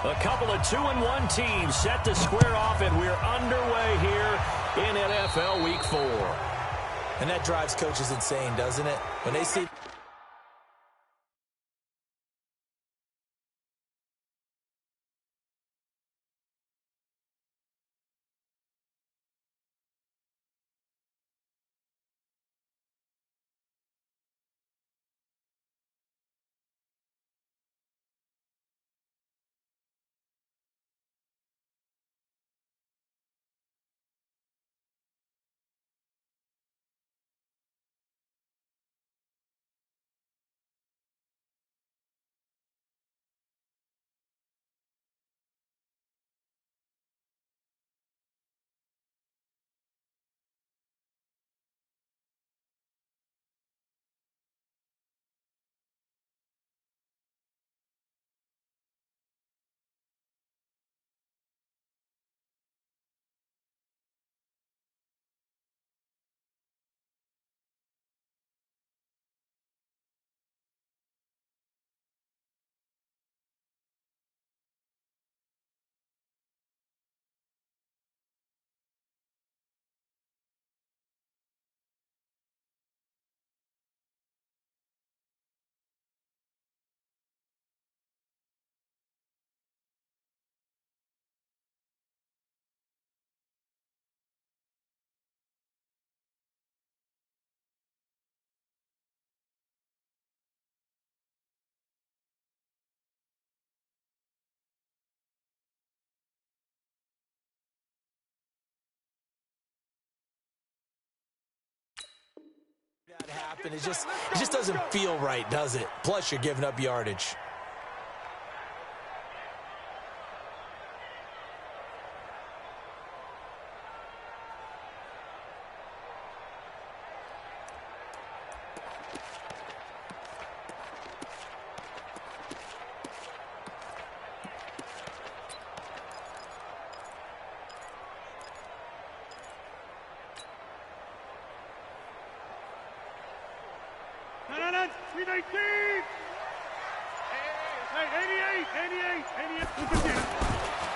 A couple of 2-1 teams set to square off, and we're underway here in NFL Week 4. And that drives coaches insane, doesn't it? When they see... that happen. It just doesn't feel right, does it? Plus, you're giving up yardage.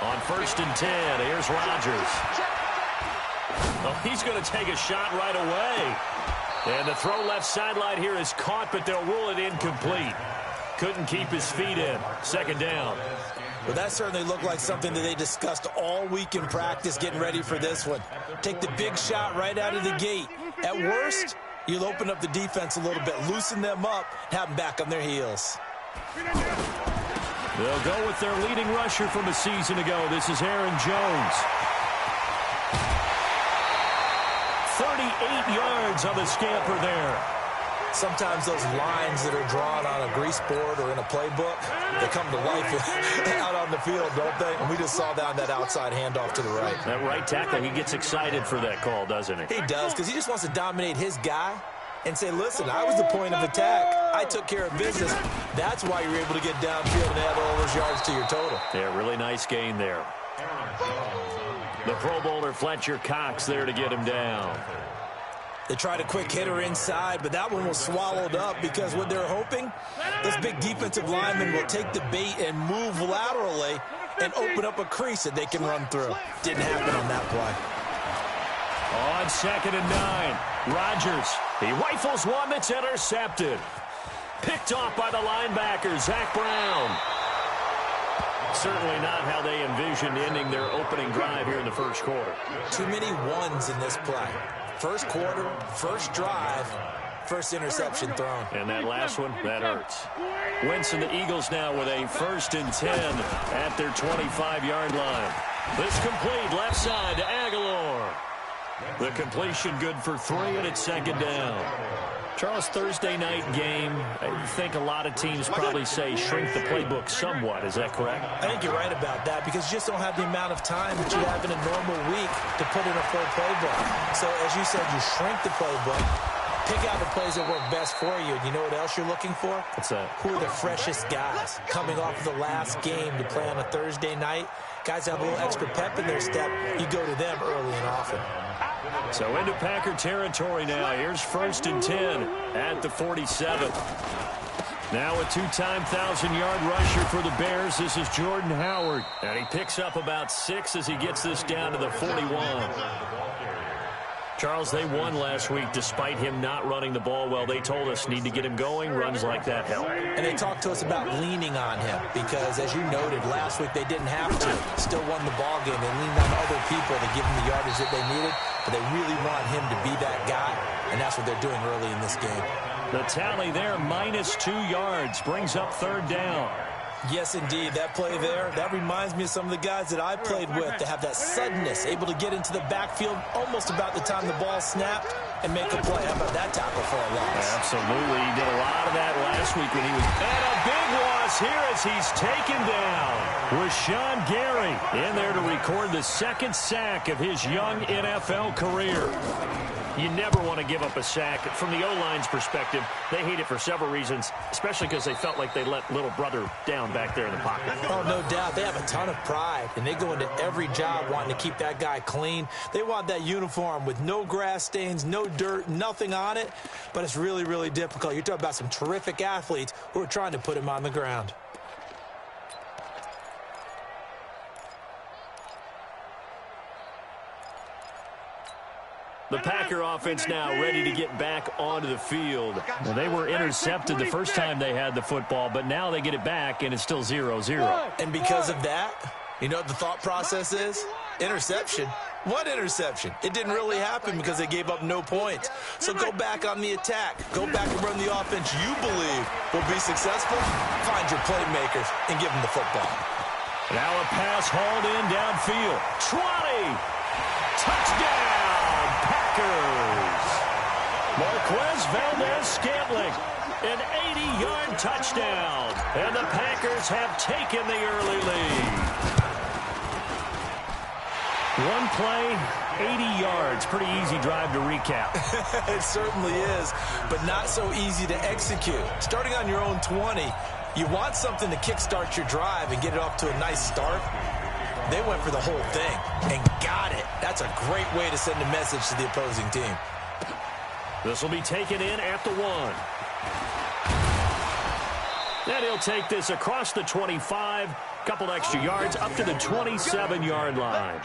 On 1st and 10, here's Rodgers. Oh, he's going to take a shot right away. And the throw left sideline here is caught, but they'll rule it incomplete. Couldn't keep his feet in. 2nd down. Well, that certainly looked like something that they discussed all week in practice getting ready for this one. Take the big shot right out of the gate. At worst, you'll open up the defense a little bit, loosen them up, have them back on their heels. They'll go with their leading rusher from a season ago. This is Aaron Jones. 38 yards on the scamper there. Sometimes those lines that are drawn on a grease board or in a playbook, they come to life out on the field, don't they? And we just saw that outside handoff to the right. That right tackle, he gets excited for that call, doesn't he? He does, because he just wants to dominate his guy and say, listen, I was the point of attack. I took care of business. That's why you're able to get downfield and add all those yards to your total. Yeah, really nice gain there. The Pro Bowler Fletcher Cox there to get him down. They tried a quick hitter inside, but that one was swallowed up because what they're hoping, this big defensive lineman will take the bait and move laterally and open up a crease that they can run through. Didn't happen on that play. On 2nd and 9, Rodgers. He rifles one that's intercepted. Picked off by the linebacker, Zach Brown. Certainly not how they envisioned ending their opening drive here in the 1st quarter. Too many ones in this play. 1st quarter, 1st drive, 1st interception thrown. And that last one, that hurts. Wentz and the Eagles now with a 1st and 10 at their 25-yard line. This complete left side to Aguilar. The completion good for 3, and it's 2nd down. Charles, Thursday night game, I think a lot of teams probably say shrink the playbook somewhat. Is that correct? I think you're right about that because you just don't have the amount of time that you have in a normal week to put in a full playbook. So, as you said, you shrink the playbook, pick out the plays that work best for you. And you know what else you're looking for? What's that? Who are the freshest guys coming off of the last game to play on a Thursday night? Guys have a little extra pep in their step. You go to them early and often. So into Packer territory now. Here's 1st and 10 at the 47. Now a two-time 1,000-yard rusher for the Bears. This is Jordan Howard. And he picks up about 6 as he gets this down to the 41. Charles, they won last week despite him not running the ball well. They told us need to get him going. Runs like that help. And they talked to us about leaning on him because, as you noted, last week they didn't have to. Still won the ball game. They leaned on other people to give him the yardage that they needed, but they really want him to be that guy, and that's what they're doing early in this game. The tally there, -2 yards, brings up 3rd down. Yes, indeed. That play there, that reminds me of some of the guys that I played with to have that suddenness, able to get into the backfield almost about the time the ball snapped and make a play. How about that tackle for a loss? Absolutely. He did a lot of that last week when he was... And a big loss here as he's taken down. Rashawn Gary in there to record the 2nd sack of his young NFL career. You never want to give up a sack. From the O-line's perspective, they hate it for several reasons, especially because they felt like they let little brother down back there in the pocket. Oh, no doubt. They have a ton of pride, and they go into every job wanting to keep that guy clean. They want that uniform with no grass stains, no dirt, nothing on it, but it's really, really difficult. You're talking about some terrific athletes who are trying to put him on the ground. The Packer offense now ready to get back onto the field. Well, they were intercepted the first time they had the football, but now they get it back, and it's still 0-0. And because of that, you know what the thought process is? Interception. What interception? It didn't really happen because they gave up no points. So go back on the attack. Go back and run the offense you believe will be successful. Find your playmakers and give them the football. Now a pass hauled in downfield. 20. Touchdown. Marquez Valdez-Scantling, an 80-yard touchdown, and the Packers have taken the early lead. One play, 80 yards. Pretty easy drive to recap. It certainly is, but not so easy to execute. Starting on your own 20, you want something to kickstart your drive and get it off to a nice start. They went for the whole thing and got it. That's a great way to send a message to the opposing team. This will be taken in at the 1. And he'll take this across the 25, couple extra yards up to the 27-yard line.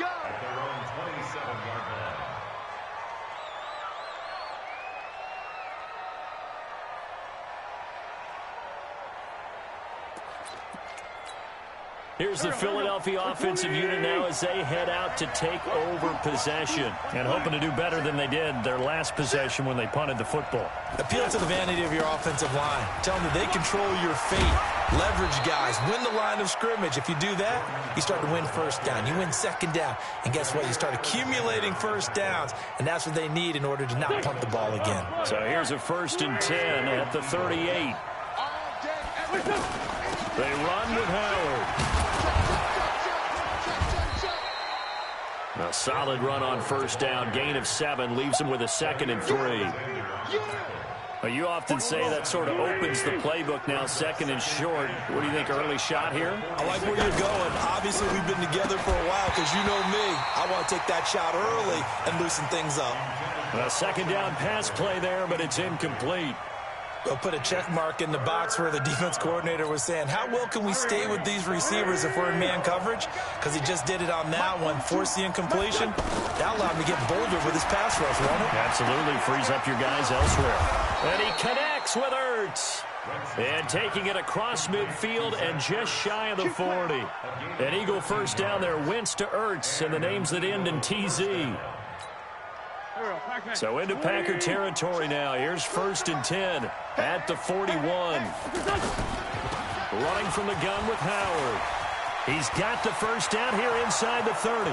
Here's the Philadelphia offensive unit now as they head out to take over possession and hoping to do better than they did their last possession when they punted the football. Appeal to the vanity of your offensive line. Tell them that they control your fate. Leverage guys. Win the line of scrimmage. If you do that, you start to win first down. You win 2nd down. And guess what? You start accumulating first downs. And that's what they need in order to not punt the ball again. So here's a 1st and 10 at the 38. They run with Howard. A solid run on 1st down. Gain of 7 leaves him with a 2nd and 3. Well, you often say that sort of opens the playbook now, 2nd and short. What do you think, early shot here? I like where you're going. Obviously, we've been together for a while because you know me. I want to take that shot early and loosen things up. A 2nd down pass play there, but it's incomplete. We'll put a check mark in the box where the defense coordinator was saying, how well can we stay with these receivers if we're in man coverage? Because he just did it on that one, forced the incompletion. That allowed him to get bolder with his pass rush, won't it? Absolutely, frees up your guys elsewhere. And he connects with Ertz. And taking it across midfield and just shy of the 40. An Eagle 1st down there, Wentz to Ertz, and the names that end in TZ. So into Packer territory now. Here's 1st and 10 at the 41. Running from the gun with Howard. He's got the 1st down here inside the 30.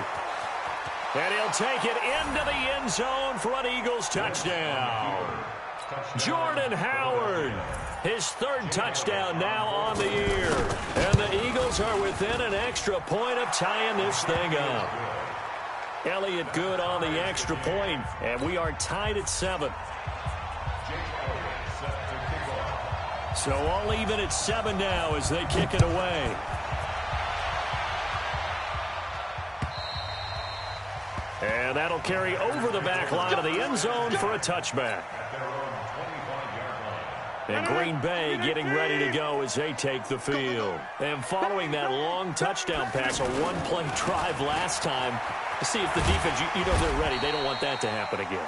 And he'll take it into the end zone for an Eagles touchdown. Jordan Howard, his 3rd touchdown now on the year. And the Eagles are within an extra point of tying this thing up. Elliott good on the extra point, and we are tied at 7. So all even at 7 now as they kick it away. And that'll carry over the back line of the end zone for a touchback. And Green Bay getting ready to go as they take the field. And following that long touchdown pass, a one-play drive last time, to see if the defense, you know they're ready. They don't want that to happen again.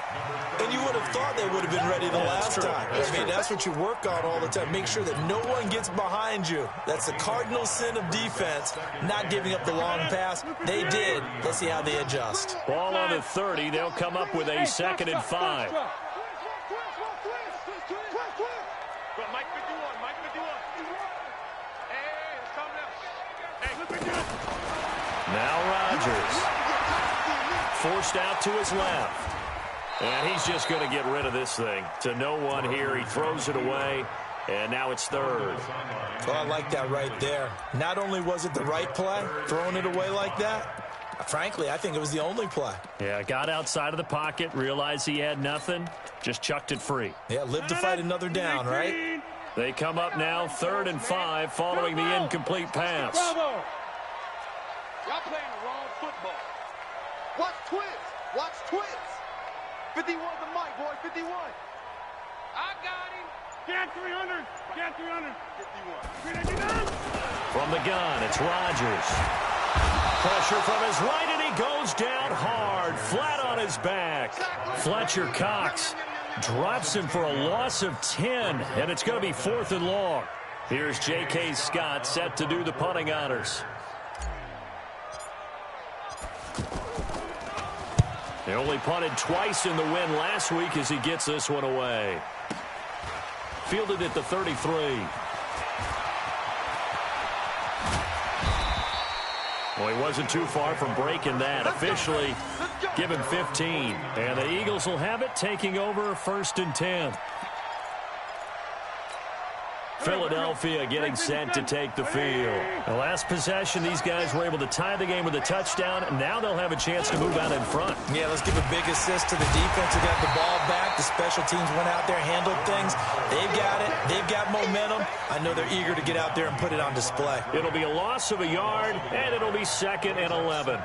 And you would have thought they would have been ready the last time. I mean, that's what you work on all the time. Make sure that no one gets behind you. That's the cardinal sin of defense, not giving up the long pass. They did. Let's see how they adjust. Ball on the 30. They'll come up with a 2nd and 5. Now Rodgers. Forced out to his left. And he's just going to get rid of this thing. To no one here. He throws it away. And now it's 3rd. Well, I like that right there. Not only was it the right play, throwing it away like that, frankly, I think it was the only play. Yeah, got outside of the pocket, realized he had nothing, just chucked it free. Yeah, live to fight another down, right? They come up now 3rd and 5 following the incomplete pass. Bravo. Y'all playing the wrong football. Watch twins. Watch twins. 51 the mic, boy. 51. I got him. Get 300. Get 300. 51. From the gun, it's Rodgers. Pressure from his right, and he goes down hard, flat on his back. Fletcher Cox drops him for a loss of 10, and it's going to be 4th and long. Here's J.K. Scott set to do the punting honors. They only punted twice in the win last week as he gets this one away. Fielded at the 33. Well, he wasn't too far from breaking that. Officially, give him 15. And the Eagles will have it, taking over 1st and 10. Philadelphia getting set to take the field. The last possession, these guys were able to tie the game with a touchdown. Now they'll have a chance to move out in front. Yeah, let's give a big assist to the defense who got the ball back. The special teams went out there, handled things. They've got it. They've got momentum. I know they're eager to get out there and put it on display. It'll be a loss of a yard, and it'll be 2nd and 11.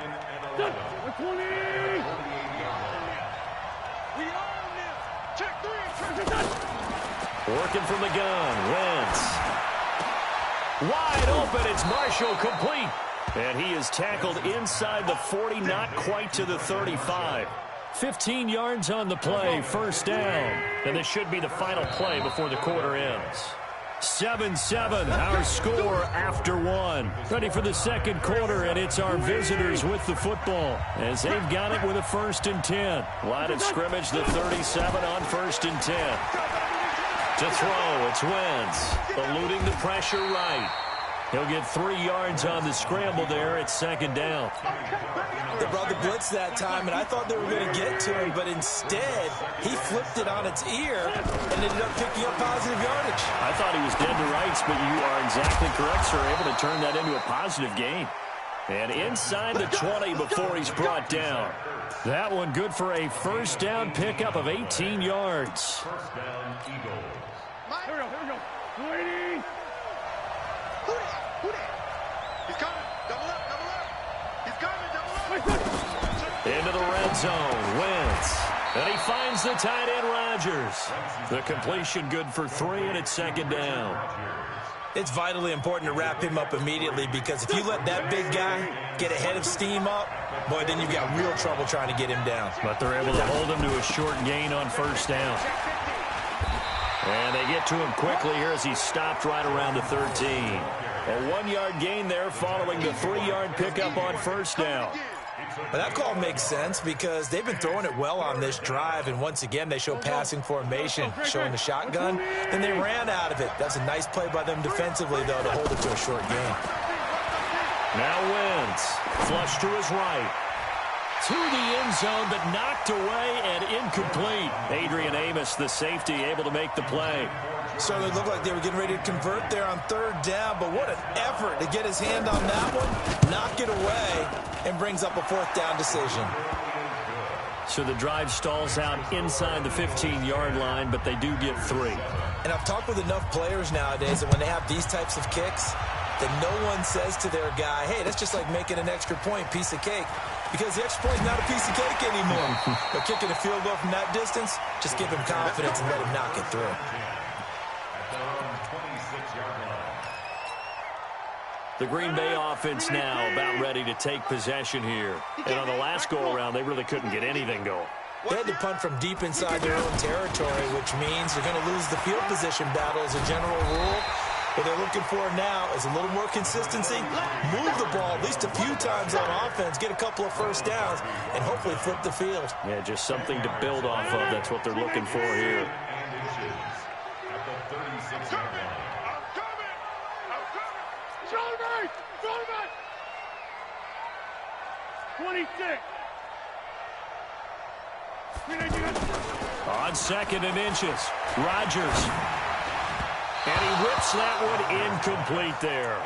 Working from the gun, Wentz. Wide open, it's Marshall, complete. And he is tackled inside the 40, not quite to the 35. 15 yards on the play, 1st down. And this should be the final play before the quarter ends. 7-7, our score after 1. Ready for the 2nd quarter, and it's our visitors with the football as they've got it with a 1st and 10. Line of scrimmage, the 37 on 1st and 10. To throw, it's Wentz, eluding the pressure right. He'll get 3 yards on the scramble there at 2nd down. They brought the blitz that time, and I thought they were going to get to him, but instead, he flipped it on its ear and ended up picking up positive yardage. I thought he was dead to rights, but you are exactly correct, sir, able to turn that into a positive gain. And inside the 20 before he's brought down. That one good for a 1st down pickup of 18 yards. Here we go. Waiting. Who that? He's coming. Double up. He's coming. Double up. Into the red zone. Wentz. And he finds the tight end, Rodgers. The completion good for 3, and it's 2nd down. It's vitally important to wrap him up immediately because if you let that big guy get ahead of steam up, boy, then you've got real trouble trying to get him down. But they're able to hold him to a short gain on 1st down. And they get to him quickly here as he's stopped right around the 13. A 1-yard gain there following the 3-yard pickup on 1st down. But that call makes sense because they've been throwing it well on this drive, and once again they show passing formation, showing the shotgun, and they ran out of it. That's a nice play by them defensively, though, to hold it to a short gain. Now Wentz, flush to his right. To the end zone, but knocked away and incomplete. Adrian Amos, the safety, able to make the play. Certainly looked like they were getting ready to convert there on 3rd down, but what an effort to get his hand on that one, knock it away, and brings up a 4th down decision. So the drive stalls out inside the 15-yard line, but they do get 3. And I've talked with enough players nowadays that when they have these types of kicks, that no one says to their guy, hey, that's just like making an extra point, piece of cake. Because the extra point is not a piece of cake anymore. But kicking a field goal from that distance, just give him confidence and let him knock it through. The Green Bay offense now about ready to take possession here. And on the last go-around, they really couldn't get anything going. They had to punt from deep inside their own territory, which means you're going to lose the field position battle as a general rule. What they're looking for now is a little more consistency, move the ball at least a few times on offense, get a couple of first downs, and hopefully flip the field. Yeah, just something to build off of. That's what they're looking for here. On 2nd and inches, Rodgers. And he whips that one incomplete there.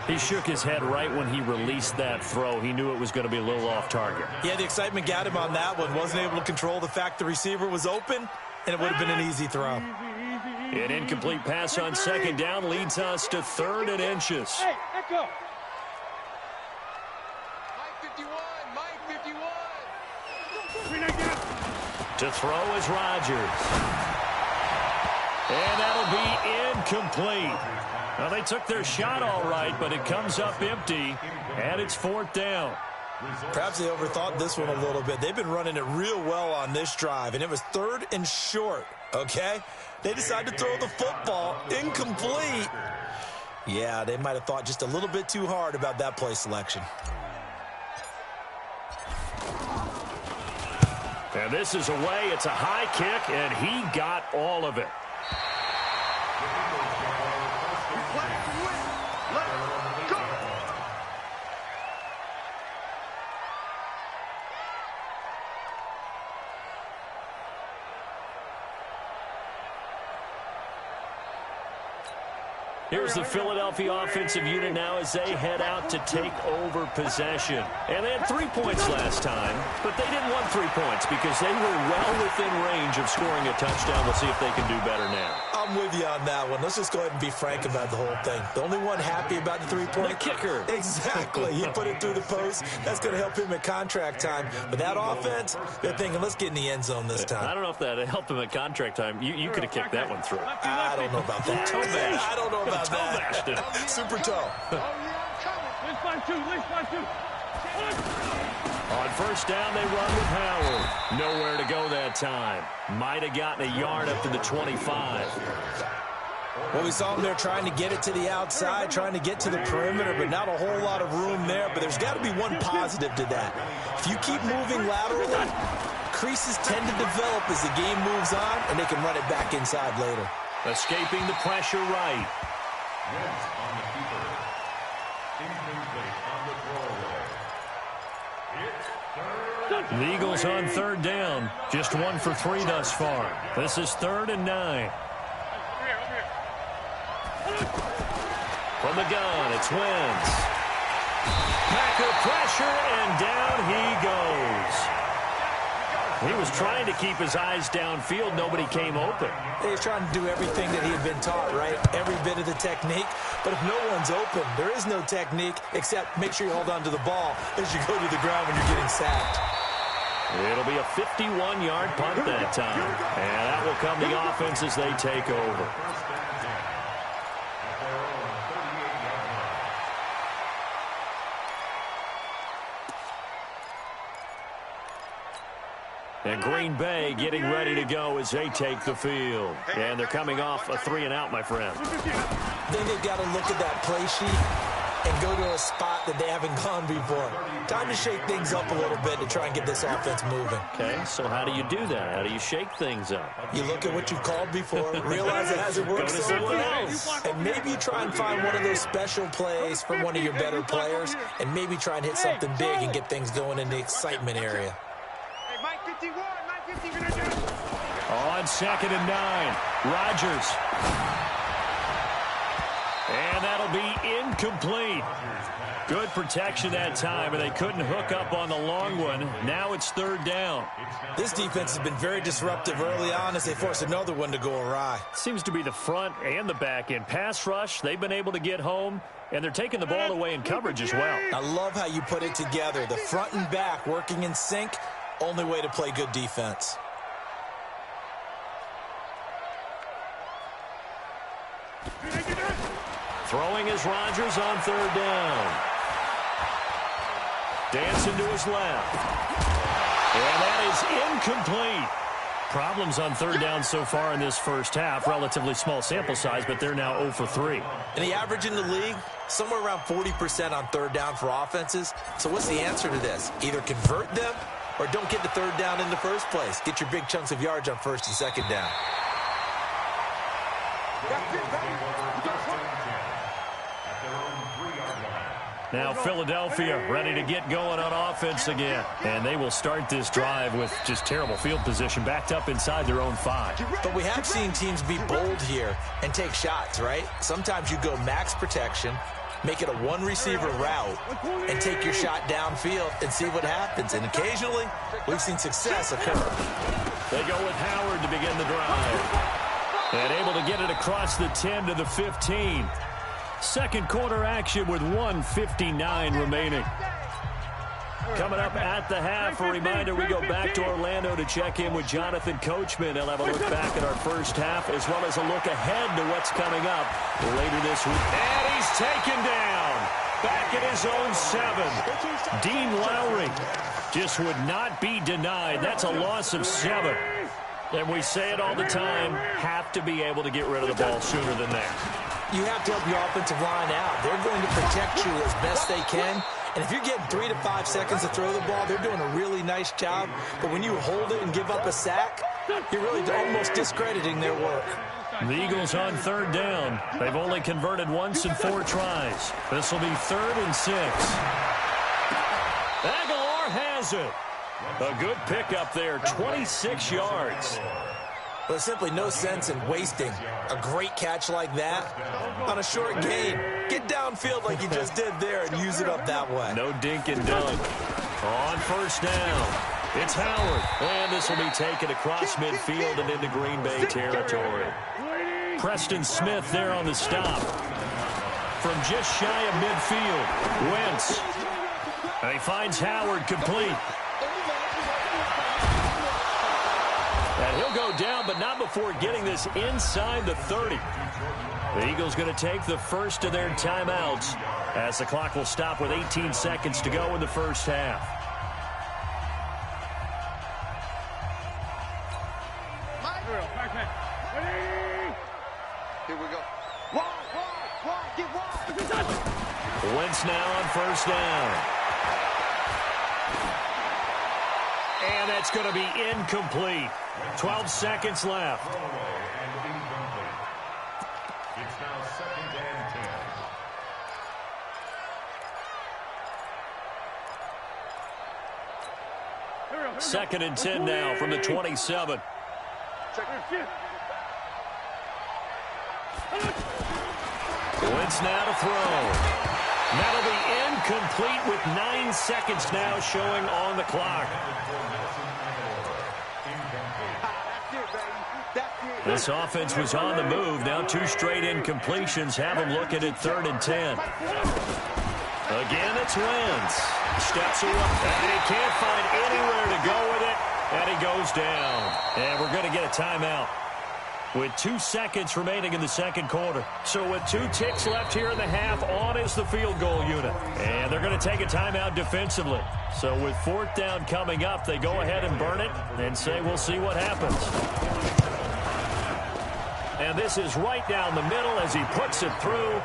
He shook his head right when he released that throw. He knew it was going to be a little off target. Yeah, the excitement got him on that one. Wasn't able to control the fact the receiver was open, and it would have been an easy throw. An incomplete pass on 2nd down leads us to 3rd and inches. Hey, echo. Mike 51. To throw is Rodgers. And that'll be incomplete. Well, they took their shot all right, but it comes up empty, and it's 4th down. Perhaps they overthought this one a little bit. They've been running it real well on this drive, and it was 3rd and short, okay? They decided to throw the football incomplete. Yeah, they might have thought just a little bit too hard about that play selection. And this is away. It's a high kick, and he got all of it. Here's the Philadelphia offensive unit now as they head out to take over possession. And they had 3 points last time, but they didn't want 3 points because they were well within range of scoring a touchdown. We'll see if they can do better now. I'm with you on that one. Let's just go ahead and be frank about the whole thing. The only one happy about the 3-point? The kicker. Exactly. He put it through the post. That's going to help him at contract time. But that offense, they're thinking, let's get in the end zone this time. I don't know if that helped him at contract time. You could have kicked that one through. I don't know about that. Toe bash. I don't know about Toe that. bashed it. Super toe. On 1st down, they run with Howard. Nowhere to go that time. Might have gotten a yard up to the 25. Well, we saw him there trying to get it to the outside, trying to get to the perimeter, but not a whole lot of room there. But there's got to be one positive to that. If you keep moving laterally, creases tend to develop as the game moves on, and they can run it back inside later. Escaping the pressure right. On the keeper. Incomplete on the throwaway. The Eagles on 3rd down. Just 1 for 3 thus far. This is 3rd and 9. From the gun, it's Wentz. Packer pressure, and down he goes. He was trying to keep his eyes downfield. Nobody came open. He was trying to do everything that he had been taught, right? Every bit of the technique. But if no one's open, there is no technique except make sure you hold on to the ball as you go to the ground when you're getting sacked. It'll be a 51-yard punt that time. And that will come the offense as they take over. And Green Bay getting ready to go as they take the field. And they're coming off a 3-and-out, my friend. Then they've got to look at that play sheet and go to a spot that they haven't gone before. Time to shake things up a little bit to try and get this offense moving. Okay, so how do you do that? How do you shake things up? You look at what you've called before, realize it hasn't worked so well, and maybe you try and find one of those special plays from one of your better players, and maybe try and hit something big and get things going in the excitement area. Mike 51, Mike 51. On 2nd and 9, Rodgers. And that'll be incomplete. Good protection that time, and they couldn't hook up on the long one. Now it's 3rd down. This defense has been very disruptive early on as they force another one to go awry. Seems to be the front and the back end. Pass rush, they've been able to get home, and they're taking the ball away in coverage as well. I love how you put it together. The front and back working in sync, only way to play good defense. Throwing is Rodgers on third down. Dancing to his left. And that is incomplete. Problems on third down so far in this first half. Relatively small sample size, but they're now 0 for 3. And the average in the league, somewhere around 40% on third down for offenses. So what's the answer to this? Either convert them or don't get the third down in the first place. Get your big chunks of yards on first and second down. Now Philadelphia ready to get going on offense again. And they will start this drive with just terrible field position, backed up inside their own 5. But we have seen teams be bold here and take shots, right? Sometimes you go max protection, make it a one-receiver route, and take your shot downfield and see what happens. And occasionally, we've seen success occur. They go with Howard to begin the drive. And able to get it across the 10 to the 15. Second quarter action with 1:59 remaining. Coming up at the half, a reminder, we go back to Orlando to check in with Jonathan Coachman. He'll have a look back at our first half as well as a look ahead to what's coming up later this week. And he's taken down. Back at his own 7. Dean Lowry just would not be denied. That's a loss of 7. And we say it all the time, have to be able to get rid of the ball sooner than that. You have to help your offensive line out. They're going to protect you as best they can. And if you're getting 3 to 5 seconds to throw the ball, they're doing a really nice job. But when you hold it and give up a sack, you're really almost discrediting their work. The Eagles on third down. They've only converted once in 4 tries. This will be 3rd and 6. Aguilar has it. A good pickup there, 26 yards. But there's simply no sense in wasting a great catch like that on a short gain. Get downfield like you just did there and use it up that way. No dink and dunk. On first down, it's Howard. And this will be taken across midfield and into Green Bay territory. Preston Smith there on the stop. From just shy of midfield, Wentz. And he finds Howard complete. And he'll go down, but not before getting this inside the 30. The Eagles going to take the first of their timeouts as the clock will stop with 18 seconds to go in the first half. Here we go. Get wide. Wentz now on first down. And that's going to be incomplete. 12 seconds left. It's now 2nd and 10. 2nd and 10 now from the 27. Wentz now to throw. That'll be incomplete with 9 seconds now showing on the clock. This offense was on the move. Now 2 straight incompletions have them looking at 3rd and 10. Again, it's Wentz. Steps away, and he can't find anywhere to go with it, and he goes down. And we're going to get a timeout with 2 seconds remaining in the second quarter. So with 2 ticks left here in the half, on is the field goal unit. And they're going to take a timeout defensively. So with 4th down coming up, they go ahead and burn it and say we'll see what happens. And this is right down the middle as he puts it through.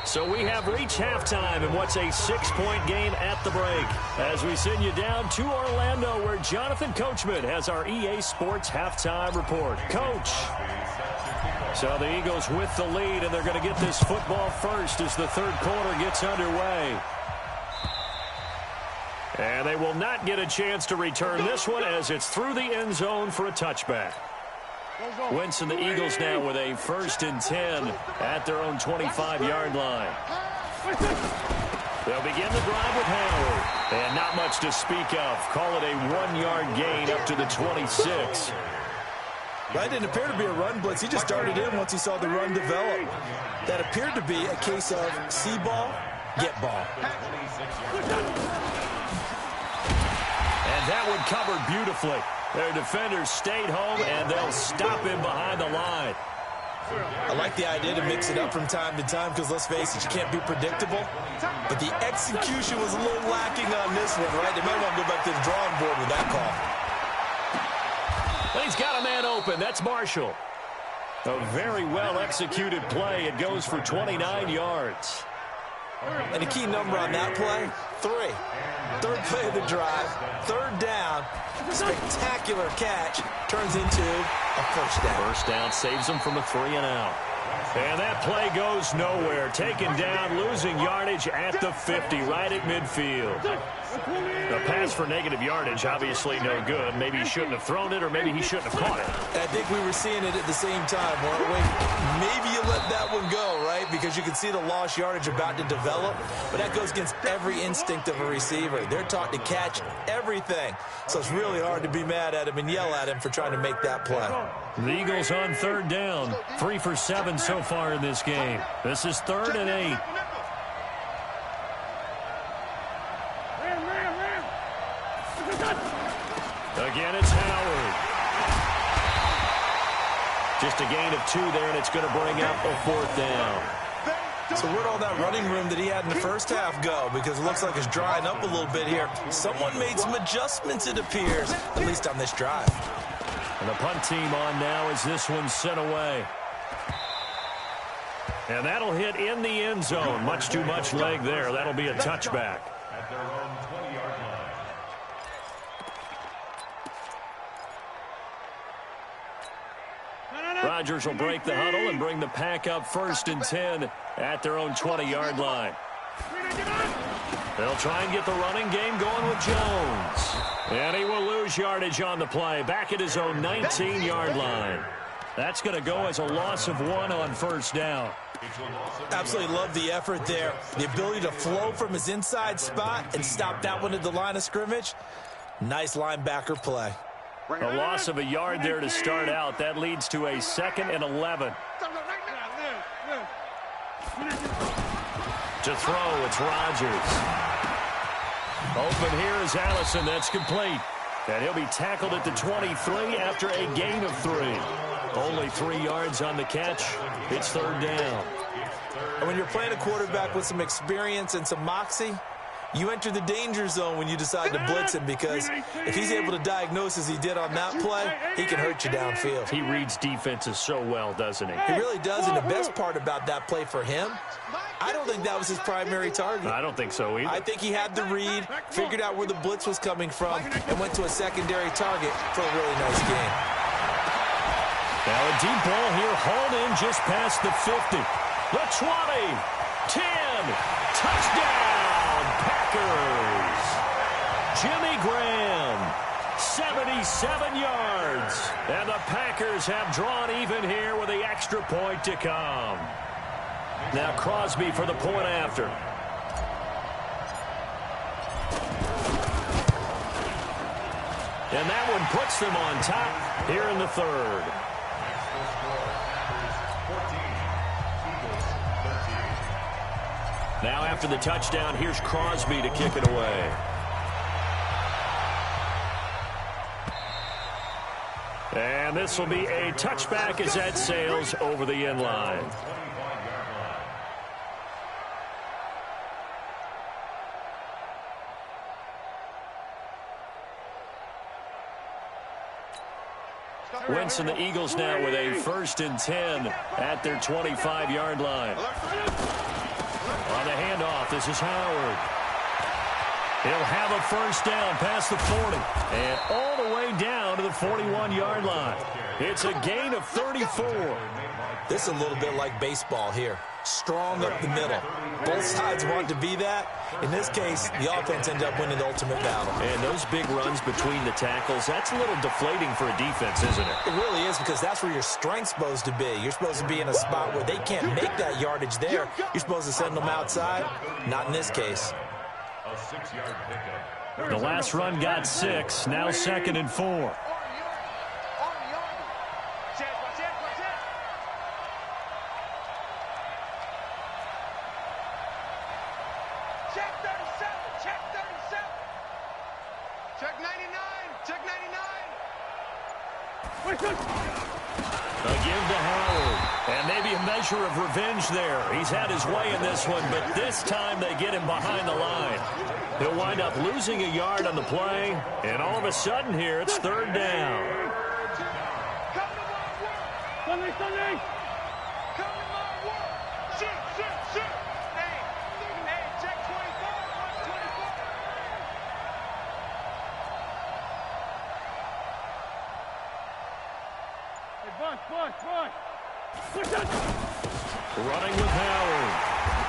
So we have reached halftime in what's a 6-point game at the break. As we send you down to Orlando, where Jonathan Coachman has our EA Sports halftime report. Coach. So the Eagles with the lead, and they're going to get this football first as the 3rd quarter gets underway. And they will not get a chance to return this one as it's through the end zone for a touchback. Wentz and the Eagles now with a 1st and 10 at their own 25-yard line. They'll begin the drive with Howard. And not much to speak of. Call it a 1-yard gain up to the 26. That didn't appear to be a run blitz. He just started in once he saw the run develop. That appeared to be a case of see ball, get ball. And that one covered beautifully. Their defenders stayed home, and they'll stop him behind the line. I like the idea to mix it up from time to time because, let's face it, you can't be predictable. But the execution was a little lacking on this one, right? They might want to go back to the drawing board with that call. He's got a man open. That's Marshall. A very well-executed play. It goes for 29 yards. And the key number on that play, 3. Third play of the drive, third down, spectacular catch, turns into a first down. First down saves him from a 3-and-out. And that play goes nowhere. Taken down, losing yardage at the 50, right at midfield. The pass for negative yardage, obviously no good. Maybe he shouldn't have thrown it, or maybe he shouldn't have caught it. I think we were seeing it at the same time, weren't we? Maybe you let that one go, right? Because you can see the lost yardage about to develop. But that goes against every instinct of a receiver. They're taught to catch everything. So it's really hard to be mad at him and yell at him for trying to make that play. The Eagles on third down. 3 for 7 so far in this game. This is 3rd and 8. Again, it's Howard. Just a gain of 2 there, and it's going to bring up a 4th down. So where'd all that running room that he had in the first half go? Because it looks like it's drying up a little bit here. Someone made some adjustments, it appears, at least on this drive. And the punt team on now as this one's sent away. And that'll hit in the end zone. Much too much leg there. That'll be a touchback. At their own 20-yard line. Rodgers will break the huddle and bring the pack up 1st and 10 at their own 20-yard line. They'll try and get the running game going with Jones. And he will lose yardage on the play. Back at his own 19-yard line. That's going to go as a loss of 1 on 1st down. Absolutely love the effort there. The ability to flow from his inside spot and stop that one at the line of scrimmage. Nice linebacker play. A loss of a yard there to start out. That leads to a 2nd and 11. To throw, it's Rodgers. Open here is Allison. That's complete. And he'll be tackled at the 23 after a gain of 3. Only 3 yards on the catch. It's 3rd down. And when you're playing a quarterback with some experience and some moxie, you enter the danger zone when you decide to blitz him, because if he's able to diagnose as he did on that play, he can hurt you downfield. He reads defenses so well, doesn't he? He really does, and the best part about that play for him, I don't think that was his primary target. I don't think so either. I think he had the read, figured out where the blitz was coming from, and went to a secondary target for a really nice game. Now a deep ball here, hauled in just past the 50. The 20, 10, touchdown, Packers. Jimmy Graham, 77 yards. And the Packers have drawn even here with the extra point to come. Now Crosby for the point after. And that one puts them on top here in the 3rd. Now after the touchdown, here's Crosby to kick it away. And this will be a touchback as that sails over the end line. Wentz and the Eagles now with a 1st and 10 at their 25-yard line. On the handoff, this is Howard. He'll have a 1st down past the 40 and all the way down to the 41-yard line. It's a gain of 34. This is a little bit like baseball here. Strong up the middle. Both sides want to be that. In this case, the offense ended up winning the ultimate battle. And those big runs between the tackles, that's a little deflating for a defense, isn't it? It really is, because that's where your strength's supposed to be. You're supposed to be in a spot where they can't make that yardage there. You're supposed to send them outside. Not in this case. A 6-yard pickup. The last run got 6. Now 2nd and 4. A give to Howard. And maybe a measure of revenge there. He's had his way in this one, but this time they get him behind the line. He'll wind up losing a yard on the play, and all of a sudden here, it's third down. Sunday! Come to my work! Shoot! Hey, check 24, 124. Hey, Bush! Running with Howard.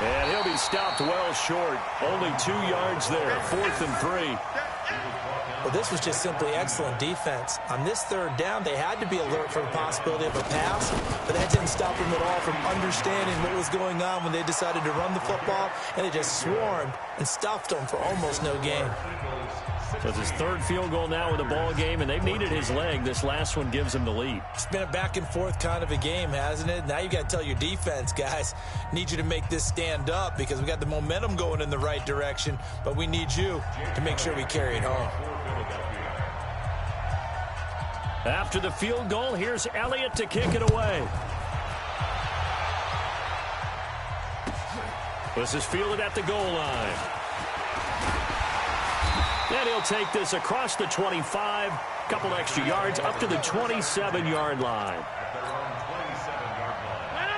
And he'll be stopped well short. Only 2 yards there, 4th and 3. Well, this was just simply excellent defense. On this third down, they had to be alert for the possibility of a pass, but that didn't stop them at all from understanding what was going on when they decided to run the football, and they just swarmed and stuffed them for almost no gain. So it's his third field goal now in the ball game, and they've needed his leg. This last one gives him the lead. It's been a back-and-forth kind of a game, hasn't it? Now you got to tell your defense, guys, need you to make this stand up because we got the momentum going in the right direction, but we need you to make sure we carry it home. After the field goal, here's Elliott to kick it away. This is fielded at the goal line. And he'll take this across the 25, couple extra yards up to the 27-yard line.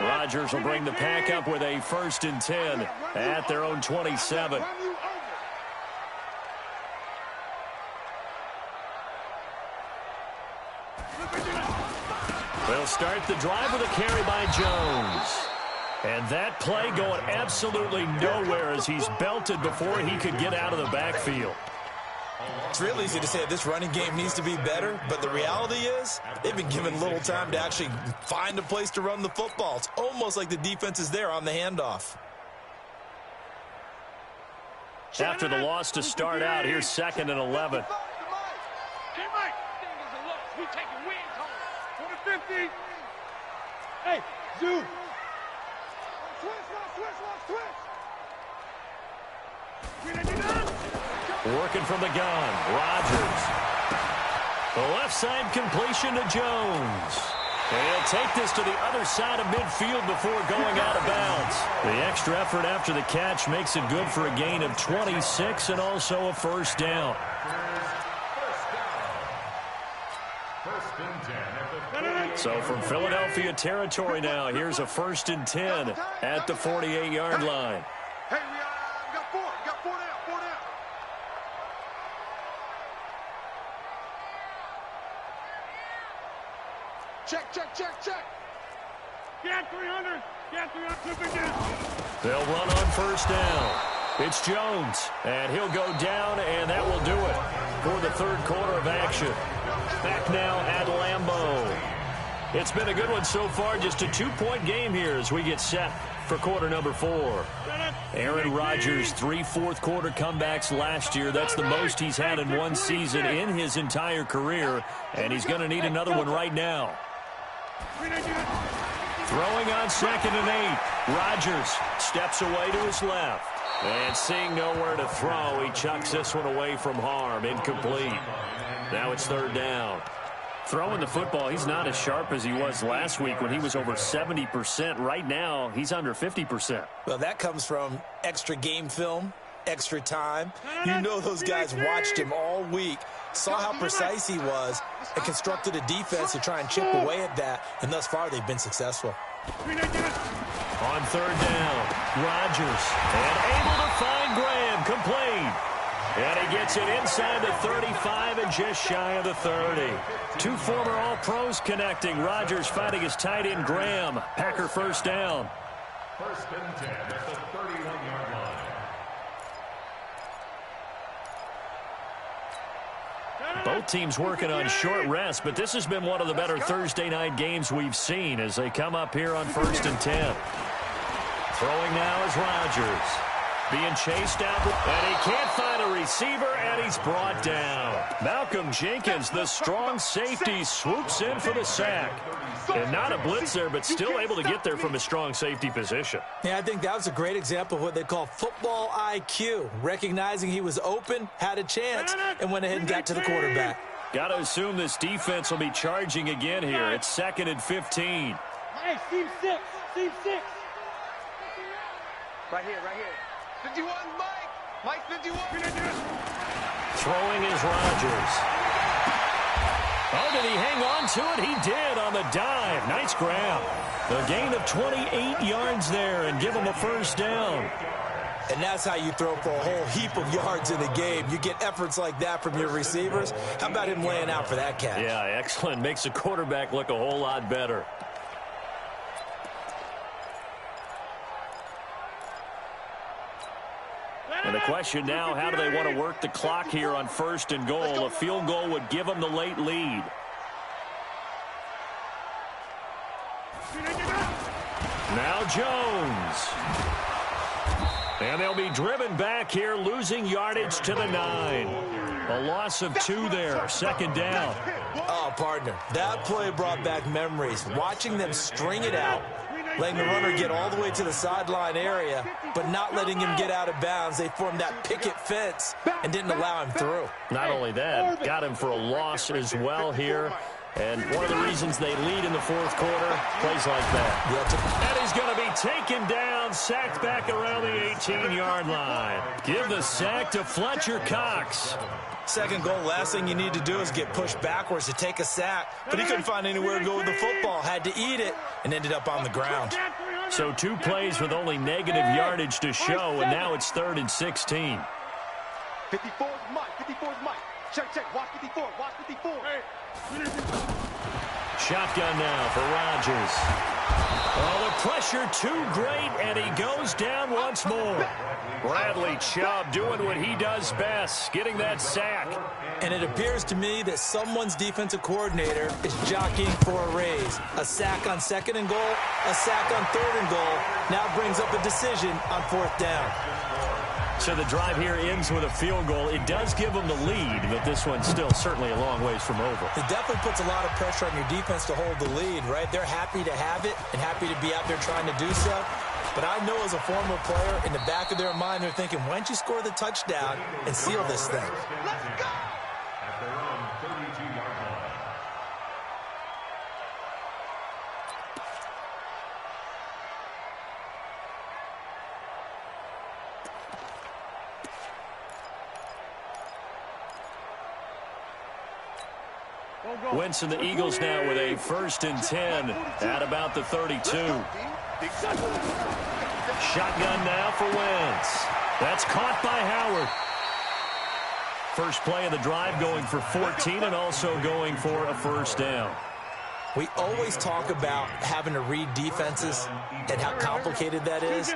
Rodgers will bring the pack up with a 1st and 10 at their own 27. They'll start the drive with a carry by Jones. And that play going absolutely nowhere as he's belted before he could get out of the backfield. It's real easy to say this running game needs to be better, but the reality is they've been given little time to actually find a place to run the football. It's almost like the defense is there on the handoff. After the loss to start out, here's 2nd and 11. We taking wins home. 50. Hey, Zoo. Working from the gun, Rodgers. The left side completion to Jones. And he'll take this to the other side of midfield before going out of bounds. The extra effort after the catch makes it good for a gain of 26 and also a 1st down. So from Philadelphia territory now, here's a 1st and 10 at the 48-yard line. Hey, we got 4. We got 4 down. 4 down. Check. Get 300. Get 300. They'll run on 1st down. It's Jones, and he'll go down, and that will do it for the 3rd quarter of action. Back now at Lambeau. It's been a good one so far, just a 2-point game here as we get set for quarter number 4. Aaron Rodgers, 3 fourth-quarter comebacks last year. That's the most he's had in one season in his entire career, and he's going to need another one right now. Throwing on 2nd and 8. Rodgers steps away to his left. And seeing nowhere to throw, he chucks this one away from harm. Incomplete. Now it's 3rd down. Throwing the football, he's not as sharp as he was last week when he was over 70%. Right now, he's under 50%. Well, that comes from extra game film, extra time. You know those guys watched him all week, saw how precise he was, and constructed a defense to try and chip away at that, and thus far they've been successful. On 3rd down, Rodgers, and able to find Graham, complete. And he gets it inside the 35 and just shy of the 30. 2 former All-Pros connecting. Rodgers fighting his tight end, Graham. Packer 1st down. 1st and 10 at the 31-yard line. Both teams working on short rest, but this has been one of the better Thursday night games we've seen as they come up here on 1st and 10. Throwing now is Rodgers. Being chased out, and he can't find a receiver, and he's brought down. Malcolm Jenkins, the strong safety, swoops in for the sack. And not a blitz there, but still able to get there from a strong safety position. Yeah, I think that was a great example of what they call football IQ. Recognizing he was open, had a chance, and went ahead and got to the quarterback. Got to assume this defense will be charging again here. It's 2nd and 15. Hey, team 6. Team 6. Right here. 51, Mike. Mike 51. Throwing is Rodgers. Oh, did he hang on to it? He did on the dive. Nice grab. The gain of 28 yards there and give him a first down. And that's how you throw for a whole heap of yards in the game. You get efforts like that from your receivers. How about him laying out for that catch? Yeah, excellent. Makes the quarterback look a whole lot better. And the question now, how do they want to work the clock here on 1st and goal? A field goal would give them the late lead. Now Jones. And they'll be driven back here, losing yardage to the 9. A loss of 2 there, 2nd down. Oh, partner, that play brought back memories. Watching them string it out, letting the runner get all the way to the sideline area, but not letting him get out of bounds. They formed that picket fence and didn't allow him through. Not only that, got him for a loss as well here. And one of the reasons they lead in the 4th quarter, plays like that. And he's going to be taken down, sacked back around the 18-yard line. Give the sack to Fletcher Cox. 2nd goal, last thing you need to do is get pushed backwards to take a sack. But he couldn't find anywhere to go with the football. Had to eat it and ended up on the ground. So 2 plays with only negative yardage to show, and now it's 3rd and 16. 54 is Mike. 54 is Mike. Check. Watch 54. Watch 54. Shotgun now for Rodgers. Oh, the pressure too great, and he goes down once more. Bradley Chubb doing what he does best, getting that sack. And it appears to me that someone's defensive coordinator is jockeying for a raise. A sack on 2nd and goal, a sack on 3rd and goal, now brings up a decision on 4th down. So the drive here ends with a field goal. It does give them the lead, but this one's still certainly a long ways from over. It definitely puts a lot of pressure on your defense to hold the lead, right? They're happy to have it and happy to be out there trying to do so. But I know as a former player, in the back of their mind, they're thinking, why don't you score the touchdown and seal this thing? Let's go! At their own 32-yard line. Wentz and the Eagles now with a 1st and 10 at about the 32. Shotgun now for Wentz. That's caught by Howard. First play of the drive going for 14 and also going for a first down. We always talk about having to read defenses and how complicated that is.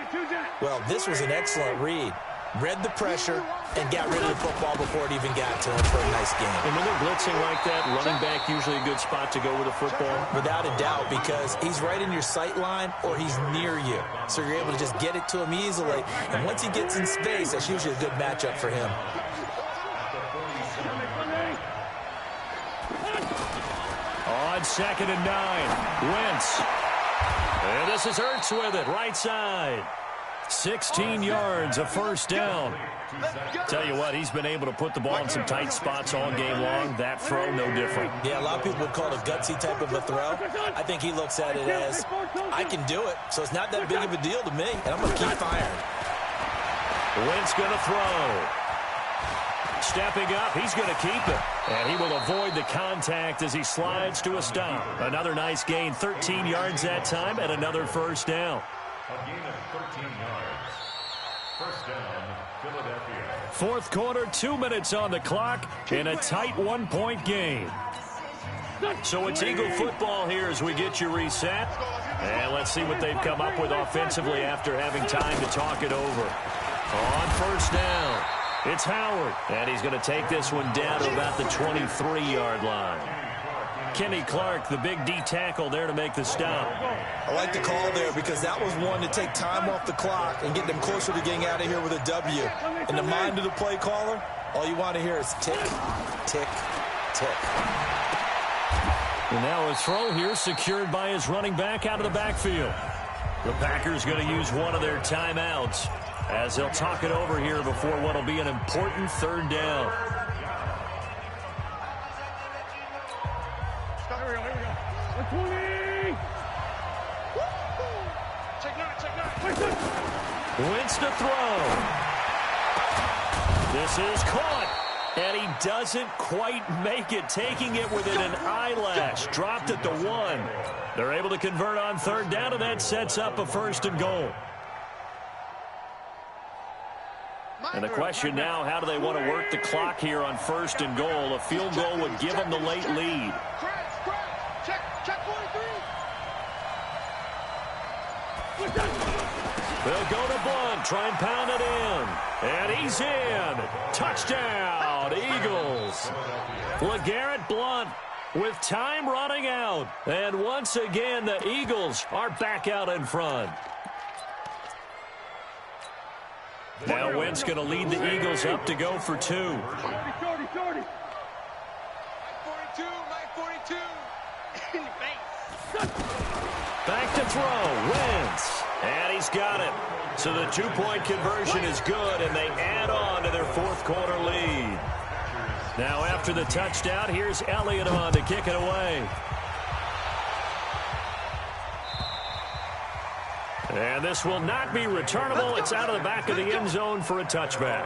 Well, this was an excellent read. Read the pressure and got rid of the football before it even got to him for a nice game. And when they're blitzing like that, running back usually a good spot to go with a football? Without a doubt, because he's right in your sight line or he's near you. So you're able to just get it to him easily. And once he gets in space, that's usually a good matchup for him. On 2nd and 9, Wentz. And this is Ertz with it, right side. 16 yards, a first down. Tell you what, he's been able to put the ball in some tight spots all game long. That throw, no different. Yeah, a lot of people would call it a gutsy type of a throw. I think he looks at it as, I can do it, so it's not that big of a deal to me, and I'm going to keep firing. Wentz going to throw. Stepping up, he's going to keep it. And he will avoid the contact as he slides to a stop. Another nice gain, 13 yards that time, and another first down. A gain of 13 yards. First down, Philadelphia. 4th quarter, 2 minutes on the clock in a tight 1-point game. So it's Eagle football here as we get you reset. And let's see what they've come up with offensively after having time to talk it over. On first down, it's Howard. And he's going to take this one down to about the 23-yard line. Kenny Clark, the big D tackle there to make the stop. I like the call there because that was one to take time off the clock and get them closer to getting out of here with a W. In the mind of the play caller, all you want to hear is tick, tick, tick. And now a throw here secured by his running back out of the backfield. The Packers going to use one of their timeouts as they'll talk it over here before what will be an important 3rd down. Wentz to throw. This is caught. And he doesn't quite make it, taking it within an eyelash. Dropped at the 1. They're able to convert on third down, and that sets up a 1st and goal. And the question now, how do they want to work the clock here on 1st and goal? A field goal would give them the late lead. They'll go to Blunt, try and pound it in. And he's in. Touchdown, Eagles. LeGarrette Blunt with time running out. And once again, the Eagles are back out in front. Now Wentz going to lead the Eagles up to go for 2. 42. 42. In the face. Back to throw, Wentz. And he's got it. So the 2-point conversion is good, and they add on to their 4th quarter lead. Now after the touchdown, here's Elliott on to kick it away. And this will not be returnable. It's out of the back of the end zone for a touchback.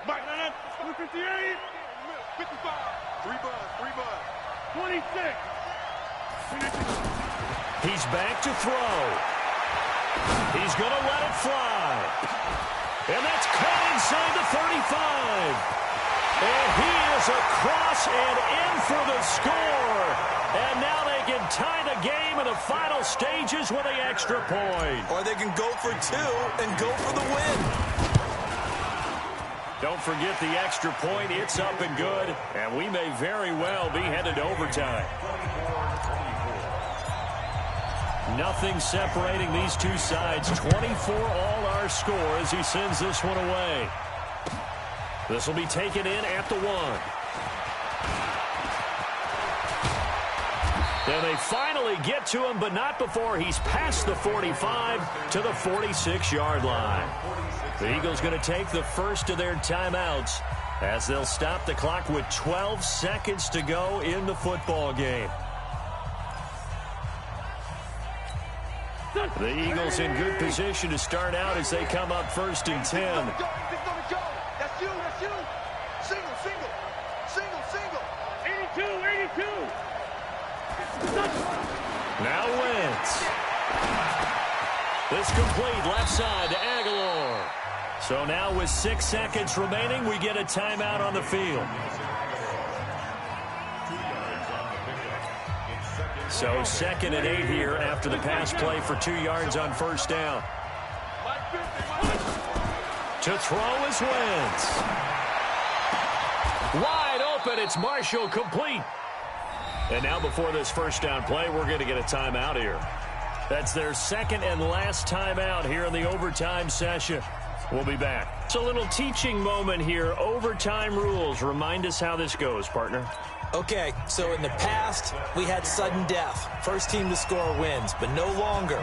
Back 58. 55. 3 buzz. 26. He's back to throw. He's going to let it fly. And that's caught inside the 35. And he is across and in for the score. And now they can tie the game in the final stages with the extra point. Or they can go for 2 and go for the win. Don't forget the extra point. It's up and good. And we may very well be headed to overtime. Nothing separating these two sides. 24 all our score as he sends this one away. This will be taken in at the 1. And they finally get to him, but not before he's past the 45 to the 46-yard line. The Eagles going to take the first of their timeouts as they'll stop the clock with 12 seconds to go in the football game. The Eagles in good position to start out as they come up 1st and 10. That's you. Single. 82. Now Wentz. This complete left side to Aguilar. So now with 6 seconds remaining, we get a timeout on the field. So 2nd and 8 here after the pass play for 2 yards on 1st down. To throw is Wentz. Wide open, it's Marshall, complete. And now before this 1st down play, we're going to get a timeout here. That's their 2nd and last timeout here in the overtime session. We'll be back. It's a little teaching moment here. Overtime rules. Remind us how this goes, partner. Okay, so in the past, we had sudden death. First team to score wins, but no longer.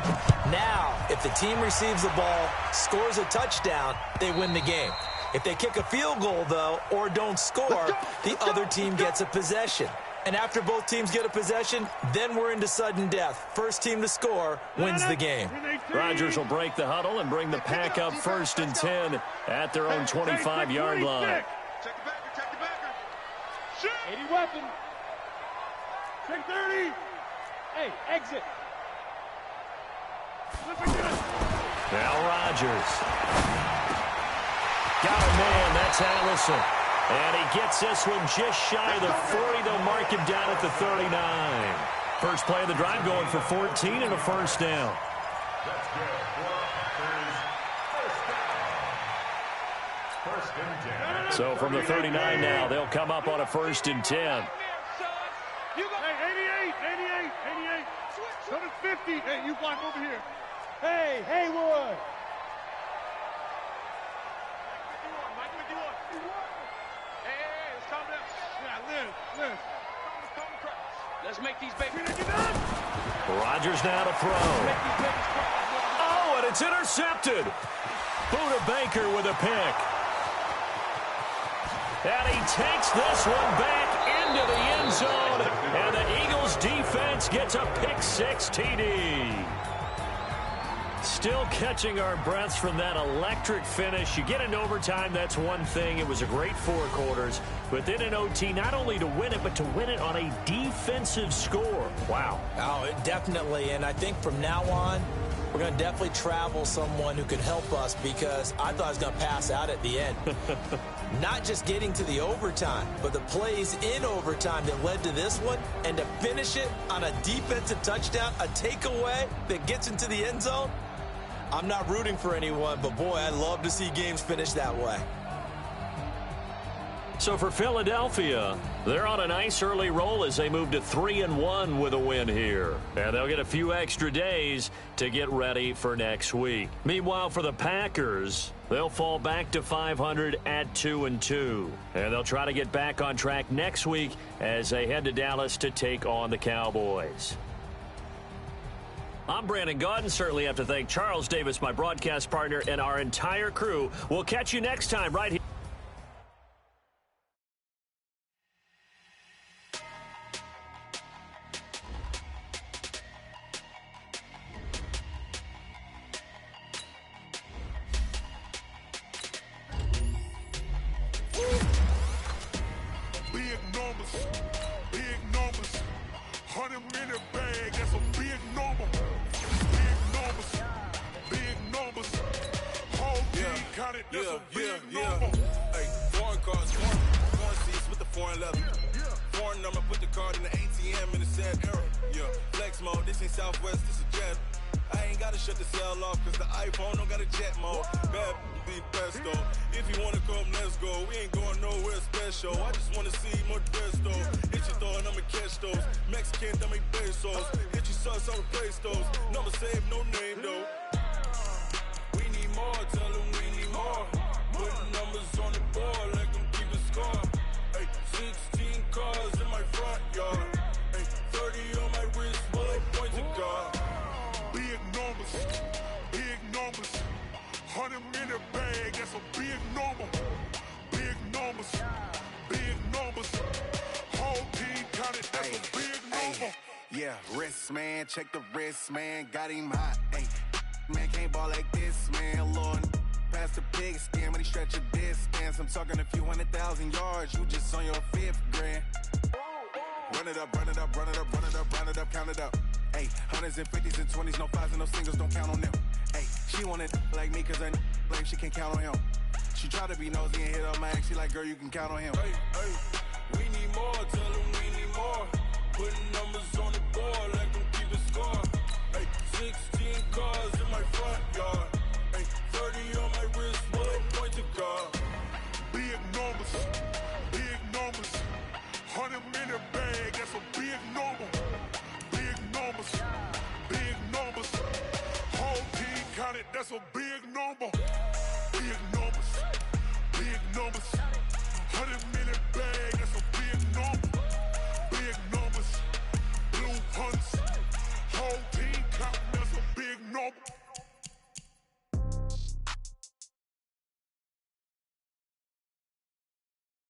Now, if the team receives the ball, scores a touchdown, they win the game. If they kick a field goal, though, or don't score, the other team gets a possession. And after both teams get a possession, then we're into sudden death. First team to score wins the game. Rodgers will break the huddle and bring the pack up 1st and 10 at their own 25-yard line. Check the backer. 80 weapon. Check 30. Hey, exit. Now Rodgers. Got a man. That's Allison. And he gets this one just shy of the 40. They'll mark him down at the 39. First play of the drive going for 14 and a 1st down. So from the 39 now, they'll come up on a 1st and 10. Hey, 88. Go to 50. Hey, you block over here. Hey, Haywood. Let's make these babies. Rodgers now to throw. Oh, and it's intercepted. Buda Baker with a pick. And he takes this one back into the end zone, and the Eagles defense gets a pick-6 TD. Still catching our breaths from that electric finish. You get into overtime, that's one thing. It was a great 4 quarters. But then in OT, not only to win it, but to win it on a defensive score. Wow. Oh, definitely. And I think from now on, we're going to definitely travel someone who can help us, because I thought I was going to pass out at the end. Not just getting to the overtime, but the plays in overtime that led to this one, and to finish it on a defensive touchdown, a takeaway that gets into the end zone. I'm not rooting for anyone, but boy, I'd love to see games finish that way. So for Philadelphia, they're on a nice early roll as they move to 3-1 with a win here. And they'll get a few extra days to get ready for next week. Meanwhile, for the Packers, they'll fall back to 500 at 2-2. And they'll try to get back on track next week as they head to Dallas to take on the Cowboys. I'm Brandon Gaudin. Certainly have to thank Charles Davis, my broadcast partner, and our entire crew. We'll catch you next time right here. Check the wrist, man, got him hot. Ay, man, can't ball like this, man. Lord, past the pig skin, but he stretch a distance. I'm talking a few 100,000 yards, you just on your 5th grand. Run it up, run it up, run it up, run it up, run it up, count it up. Ay, 100s and 50s and 20s, no 5s and no singles, don't count on them. Ay, she wanted like me, cause her like she can't count on him. She try to be nosy and hit up my ex, she like, girl, you can count on him. Hey, hey, we need more, tell them we need more. Putting numbers on the board like I'm keeping score. Hey, 16 cars in my front yard. Hey, 30 on my wrist, what point to God. Big numbers, 100 in the bag, that's a big number. Big numbers, whole team counted, that's a big number. Big numbers, 100 in the bag.